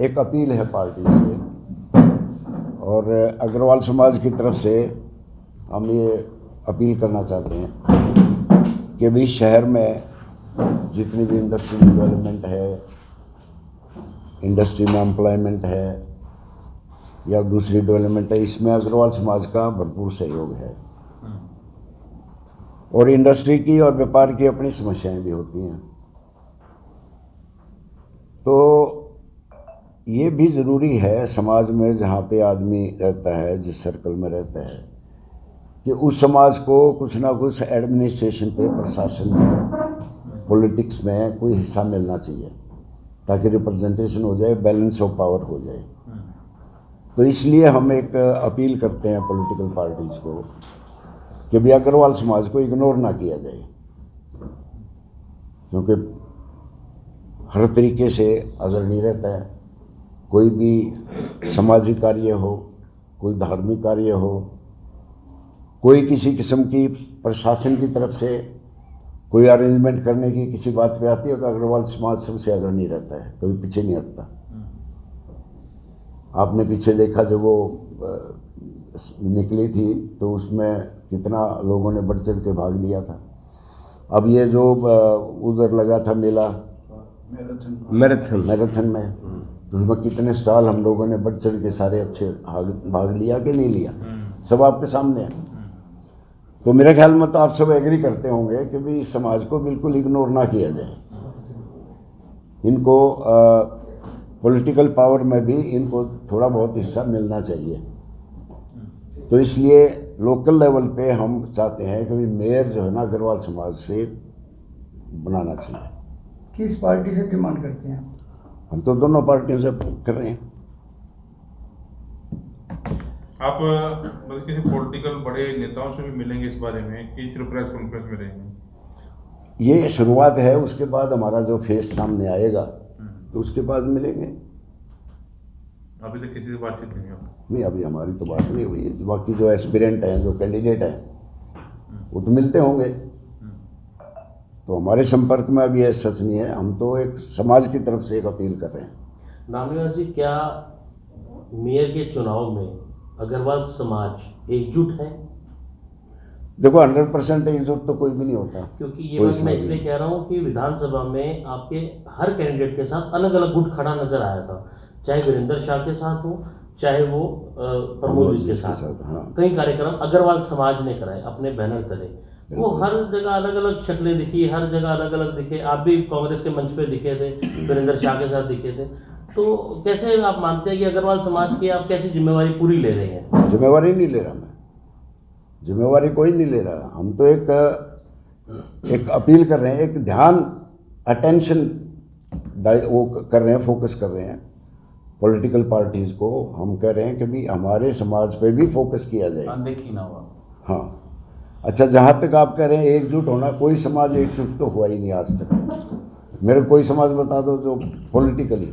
एक अपील है पार्टी से और अग्रवाल समाज की तरफ से हम ये अपील करना चाहते हैं कि भी शहर में जितनी भी इंडस्ट्रियल डेवलपमेंट है, इंडस्ट्री में एम्प्लॉयमेंट है या दूसरी डेवलपमेंट है, इसमें अग्रवाल समाज का भरपूर सहयोग है। और इंडस्ट्री की और व्यापार की अपनी समस्याएं भी होती हैं, तो ये भी ज़रूरी है समाज में जहाँ पे आदमी रहता है, जिस सर्कल में रहता है, कि उस समाज को कुछ ना कुछ एडमिनिस्ट्रेशन पे, प्रशासन में, पॉलिटिक्स में कोई हिस्सा मिलना चाहिए ताकि रिप्रेजेंटेशन हो जाए, बैलेंस ऑफ पावर हो जाए। तो इसलिए हम एक अपील करते हैं पॉलिटिकल पार्टीज़ को कि भी अग्रवाल समाज को इग्नोर ना किया जाए, क्योंकि हर तरीके से अगर नहीं रहता है, कोई भी सामाजिक कार्य हो, कोई धार्मिक कार्य हो, कोई किसी किस्म की प्रशासन की तरफ से कोई अरेंजमेंट करने की किसी बात पे आती है तो अग्रवाल समाज सबसे आगे नहीं रहता है, कभी पीछे नहीं हटता। आपने पीछे देखा जब वो निकली थी तो उसमें कितना लोगों ने बढ़ चढ़ के भाग लिया था। अब ये जो उधर लगा था मेला मैराथन में, तो उसमें कितने स्टॉल हम लोगों ने बढ़ चढ़ के सारे अच्छे भाग लिया कि नहीं लिया, सब आपके सामने है। तो मेरे ख्याल में तो आप सब एग्री करते होंगे कि भी इस समाज को बिल्कुल इग्नोर ना किया जाए। इनको पॉलिटिकल पावर में भी इनको थोड़ा बहुत हिस्सा मिलना चाहिए। तो इसलिए लोकल लेवल पे हम चाहते हैं कि मेयर जो है ना अग्रवाल समाज से बनाना चाहिए। किस पार्टी से डिमांड करते हैं? हम तो दोनों पार्टियों से कर रहे हैं। आप मतलब किसी पॉलिटिकल बड़े नेताओं से भी मिलेंगे इस बारे में कि सिर्फ प्रेस कॉन्फ्रेंस में रहेंगे? ये शुरुआत है, उसके बाद हमारा जो फेस सामने आएगा तो उसके बाद मिलेंगे। अभी तक किसी से बातचीत नहीं है? नहीं, अभी हमारी तो बात नहीं हुई। बाकी जो एस्पिरेंट हैं, जो कैंडिडेट हैं, वो तो मिलते होंगे। तो हमारे संपर्क में अभी ऐसा सच नहीं है। हम तो एक समाज की तरफ से एक अपील कर रहे हैं। नामनिवास जी, क्या मेयर के चुनाव में अग्रवाल समाज एकजुट है? देखो 100% एकजुट तो कोई भी नहीं होता, क्योंकि ये बात मैं इसलिए कह रहा हूँ कि विधानसभा में आपके हर कैंडिडेट के साथ अलग अलग गुट खड़ा नजर आया था, चाहे वीरेंद्र शाह के साथ हो, चाहे वो प्रमोद जी के साथ। हाँ। कई कार्यक्रम अग्रवाल समाज ने कराए, अपने बैनर तले, वो हर जगह अलग अलग शक्लें दिखी, हर जगह अलग अलग दिखे। आप भी कांग्रेस के मंच पे दिखे थे, वीरेंद्र शाह के साथ दिखे थे। तो कैसे आप मानते हैं कि अग्रवाल समाज की आप कैसी जिम्मेवारी पूरी ले रहे हैं? जिम्मेवारी नहीं ले रहा मैं, जिम्मेवारी कोई नहीं ले रहा। हम तो एक अपील कर रहे हैं, एक ध्यान, अटेंशन वो कर रहे हैं, फोकस कर रहे हैं पॉलिटिकल पार्टीज़ को। हम कह रहे हैं कि भी हमारे समाज पे भी फोकस किया जाए, अनदेखी ना हुआ। हाँ। अच्छा, जहाँ तक आप कह रहे हैं एकजुट होना, कोई समाज एकजुट तो हुआ ही नहीं आज तक। मेरे कोई समाज बता दो जो पॉलिटिकली,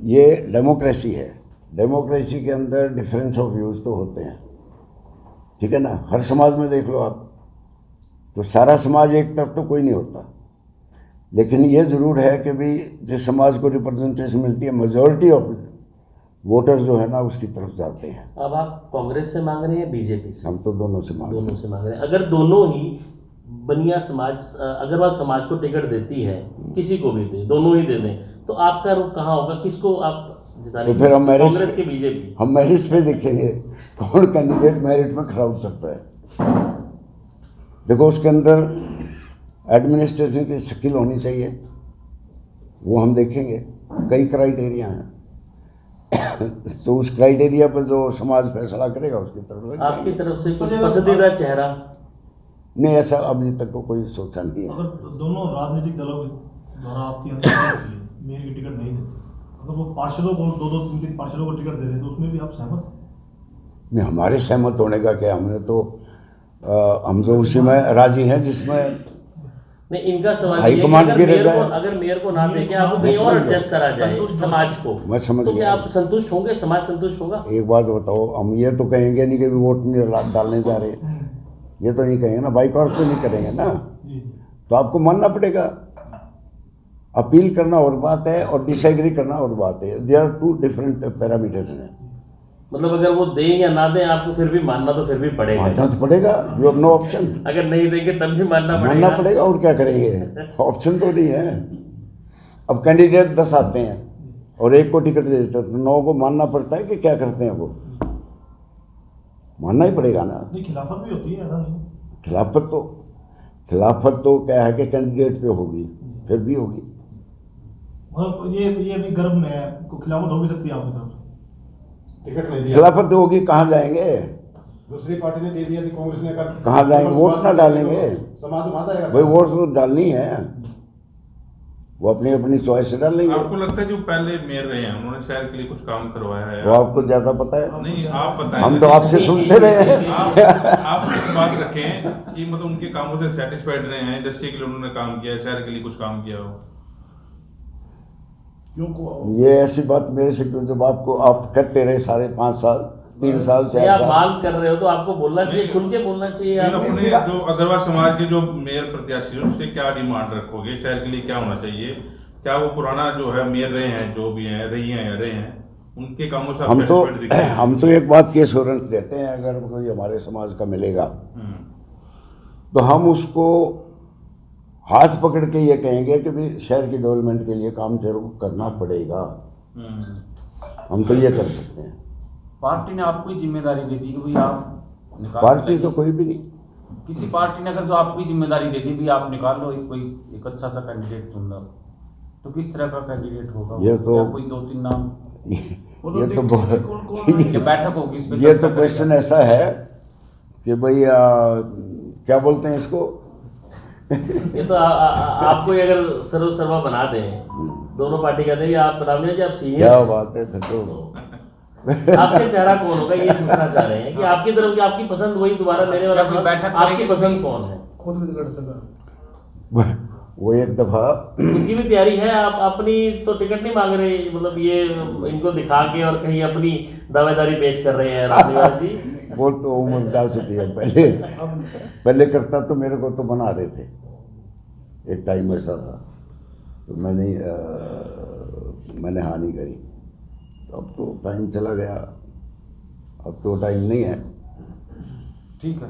ये डेमोक्रेसी है, डेमोक्रेसी के अंदर डिफरेंस ऑफ व्यूज़ तो होते हैं, ठीक है ना। हर समाज में देख लो आप, तो सारा समाज एक तरफ तो कोई नहीं होता। लेकिन ये ज़रूर है कि भी जिस समाज को रिप्रेजेंटेशन मिलती है, मेजॉरिटी ऑफ वोटर्स जो है ना उसकी तरफ जाते हैं। अब आप कांग्रेस से मांग रहे हैं, बीजेपी से? हम तो दोनों से मांग रहे हैं। दोनों से मांग रहे हैं। अगर दोनों ही बनिया समाज, अग्रवाल समाज को टिकट देती है, किसी को भी दे, दोनों ही दे दें, तो आपका रुख कहाँ होगा? किसको आप जिताने? तो फिर हम कांग्रेस के, बीजेपी? हम मेरिट पे देखेंगे कौन कैंडिडेट मेरिट में खरा उतरता है। देखो उसके अंदर एडमिनिस्ट्रेशन की स्किल होनी चाहिए, वो हम देखेंगे। कई क्राइटेरिया हैं तो उस क्राइटेरिया पर जो समाज फैसला करेगा उसकी तरफ। आपकी तरफ से कोई पसंदीदा चेहरा? नहीं, ऐसा अभी तक को कोई सोचा नहीं है। अगर दोनों राजनीतिक दलों के द्वारा आपकी मेयर की टिकट नहीं देते, अगर वो पार्षदों को, दो 3 पार्षदों को टिकट दे रहे, तो उसमें भी आप सहमत? नहीं, हमारे सहमत होने का क्या, हमने तो हम तो उसी में राजी हैं जिसमें नहीं। इनका सवाल हाईकमांड की रजा है। अगर मेयर को ना देके आपको कहीं और एडजस्ट करा जाए समाज को, मैं समझ तो गया। क्या आप संतुष्ट होंगे? समाज संतुष्ट होगा? एक बात बताओ, हम ये तो कहेंगे नहीं कि वोट नहीं डालने जा रहे, ये तो नहीं कहेंगे ना, बाइकआउट तो नहीं करेंगे ना। तो आपको मानना पड़ेगा। अपील करना और बात है और डिसएग्री करना और बात है। There are two different parameters हैं। मतलब अगर वो दें या ना दें आपको फिर भी मानना तो फिर भी पड़ेगा। मानना तो पड़ेगा, यू हैव नो ऑप्शन। अगर नहीं देंगे तब भी मानना मानना पड़ेगा और क्या करेंगे, ऑप्शन तो नहीं है। अब कैंडिडेट 10 आते हैं और एक को टिकट दे देते हैं, तो 9 को मानना पड़ता है कि क्या करते हैं वो, मानना ही पड़ेगा ना। नहीं, खिलाफत भी होती है, ऐसा नहीं। खिलाफत तो क्या है कि कैंडिडेट पे होगी, फिर भी होगी। मतलब ये भी गर्व में है, खिलाफत हो भी सकती है आपकी तरफ से। टिकट नहीं दिया, खिलाफत होगी, कहाँ जाएंगे, दूसरी पार्टी ने दे दिया थी, कांग्रेस ने कर कहाँ जाएंगे, वोट ना डालेंगे। समाज वहां जाएगा भाई वोट तो डालनी है, वो अपनी अपनी चॉइस से डाल लेंगे। आपको लगता है जो पहले मेयर रहे हैं उन्होंने शहर के लिए कुछ काम करवाया है? वो आपको ज्यादा पता है, नहीं, आप बताएं। हम तो आपसे सुनते रहे हैं। आप कुछ बात रखें कि मतलब उनके कामों से सेटिस्फाइड रहे हैं, इंडस्ट्री के लिए उन्होंने काम किया है, शहर के लिए कुछ काम किया हो। ये ऐसी बात मेरे से क्यों, जब आपको आप कहते रहे साढ़े 5 साल 3 साल 4 आप साल मांग कर रहे हो तो आपको बोलना चाहिए, खुल के बोलना चाहिए। आप अपने जो अग्रवाल समाज के जो मेयर प्रत्याशी हैं उससे क्या डिमांड रखोगे, शहर के लिए क्या होना चाहिए? क्या वो पुराना जो है मेयर रहे हैं, जो भी हैं, रही हैं या रहे हैं, उनके कामों से आप satisfied दिखते हैं? हम तो एक बात की एश्योरेंस देते हैं, अगर कोई हमारे समाज का मिलेगा तो हम उसको हाथ पकड़ के ये कहेंगे कि भाई शहर की डेवलपमेंट के लिए काम जरूर करना पड़ेगा। हम तो ये कर सकते हैं। पार्टी ने आपको ही जिम्मेदारी दे दी कि भाई आप निकाल पार्टी लाइए। तो कोई भी नहीं, किसी पार्टी ने अगर जो आपको ही जिम्मेदारी दे दी भी आप निकाल लो एक अच्छा सा कैंडिडेट चुन लो, तो किस तरह का कैंडिडेट होगा? ये तो- या कोई 2-3 नाम ये तो बहुत या बैठक होगी इस पे ये चर्चा तो क्वेश्चन करेंगे। ऐसा है कि भाई क्या बोलते हैं इसको, ये तो आपको ही अगर सर्व सर्वा बना दें, दोनों पार्टी कहते हैं कि आप बना लीजिए, आप सीनियर क्या बात है फिर तो। आपके चेहरा कौन होगा ये पूछना चाह रहे हैं कि आपकी तरफ की आपकी पसंद वही दोबारा मेरे वाला या फिर सवाल, बैठक आपकी करेंगे पसंद कौन है? खुद भी कर सका। वो एक दफा उनकी भी तैयारी है, आप अपनी तो टिकट नहीं मांग रहे, मतलब ये इनको दिखा के और कहीं अपनी दावेदारी पेश कर रहे हैं रामनिवास जी। वो तो उम्र जा चुकी है, पहले करता तो मेरे को तो बना रहे थे, एक टाइम ऐसा था तो मैंने हाँ नहीं करी। अब तो टाइम चला गया, अब तो टाइम नहीं है। ठीक है।